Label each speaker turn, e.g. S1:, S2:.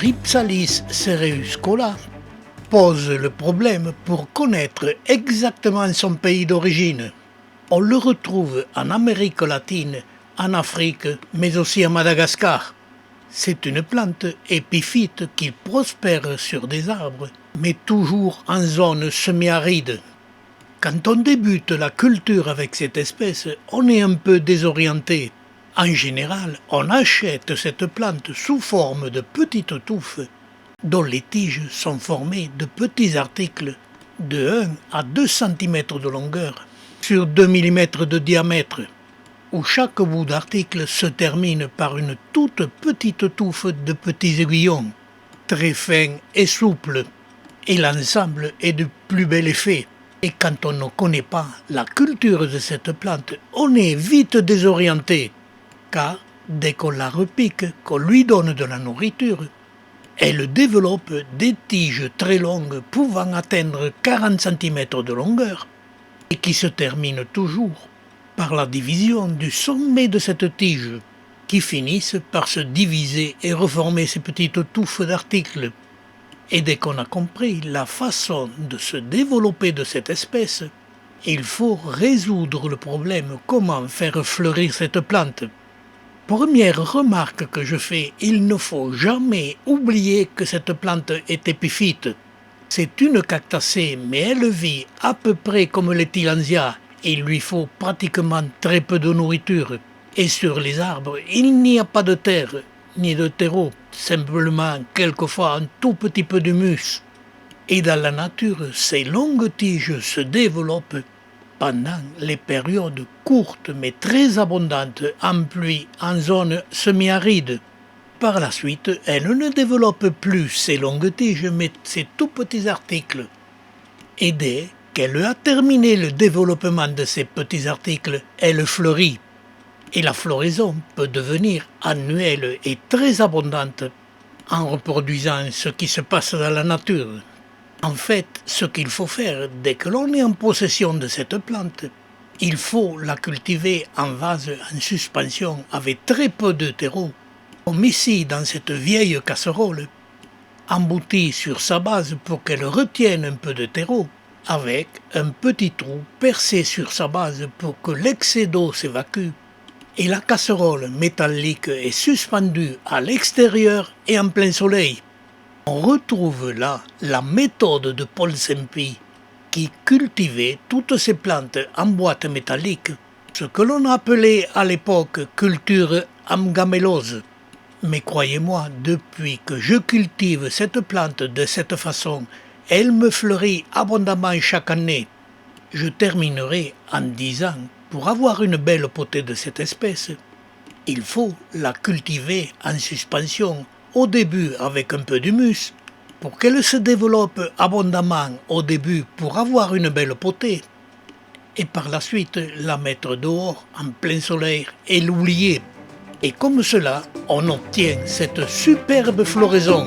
S1: Rhipsalis cereuscola pose le problème pour connaître exactement son pays d'origine. On le retrouve en Amérique latine, en Afrique, mais aussi à Madagascar. C'est une plante épiphyte qui prospère sur des arbres, mais toujours en zone semi-aride. Quand on débute la culture avec cette espèce, on est un peu désorienté. En général, on achète cette plante sous forme de petites touffes, dont les tiges sont formées de petits articles de 1 à 2 cm de longueur sur 2 mm de diamètre, où chaque bout d'article se termine par une toute petite touffe de petits aiguillons, très fins et souples, et l'ensemble est du plus bel effet. Et quand on ne connaît pas la culture de cette plante, on est vite désorienté, car dès qu'on la repique, qu'on lui donne de la nourriture, elle développe des tiges très longues pouvant atteindre 40 cm de longueur et qui se terminent toujours par la division du sommet de cette tige, qui finissent par se diviser et reformer ces petites touffes d'articles. Et dès qu'on a compris la façon de se développer de cette espèce, il faut résoudre le problème comment faire fleurir cette plante. Première remarque que je fais, il ne faut jamais oublier que cette plante est épiphyte. C'est une cactacée, mais elle vit à peu près comme les tillandsias. Il lui faut pratiquement très peu de nourriture. Et sur les arbres, il n'y a pas de terre, ni de terreau, simplement quelquefois un tout petit peu d'humus. Et dans la nature, ces longues tiges se développent pendant les périodes courtes mais très abondantes en pluie en zone semi-aride. Par la suite, elle ne développe plus ces longues tiges mais ces tout petits articles. Et dès qu'elle a terminé le développement de ces petits articles, elle fleurit. Et la floraison peut devenir annuelle et très abondante en reproduisant ce qui se passe dans la nature. En fait, ce qu'il faut faire dès que l'on est en possession de cette plante, il faut la cultiver en vase en suspension avec très peu de terreau, comme ici dans cette vieille casserole, emboutie sur sa base pour qu'elle retienne un peu de terreau, avec un petit trou percé sur sa base pour que l'excès d'eau s'évacue, et la casserole métallique est suspendue à l'extérieur et en plein soleil. On retrouve là la méthode de Paul Sempie qui cultivait toutes ces plantes en boîte métallique, ce que l'on appelait à l'époque culture en gamellose. Mais croyez-moi, depuis que je cultive cette plante de cette façon, elle me fleurit abondamment chaque année. Je terminerai en disant, pour avoir une belle potée de cette espèce, il faut la cultiver en suspension, au début avec un peu d'humus, pour qu'elle se développe abondamment au début pour avoir une belle potée, et par la suite la mettre dehors en plein soleil et l'oublier. Et comme cela, on obtient cette superbe floraison.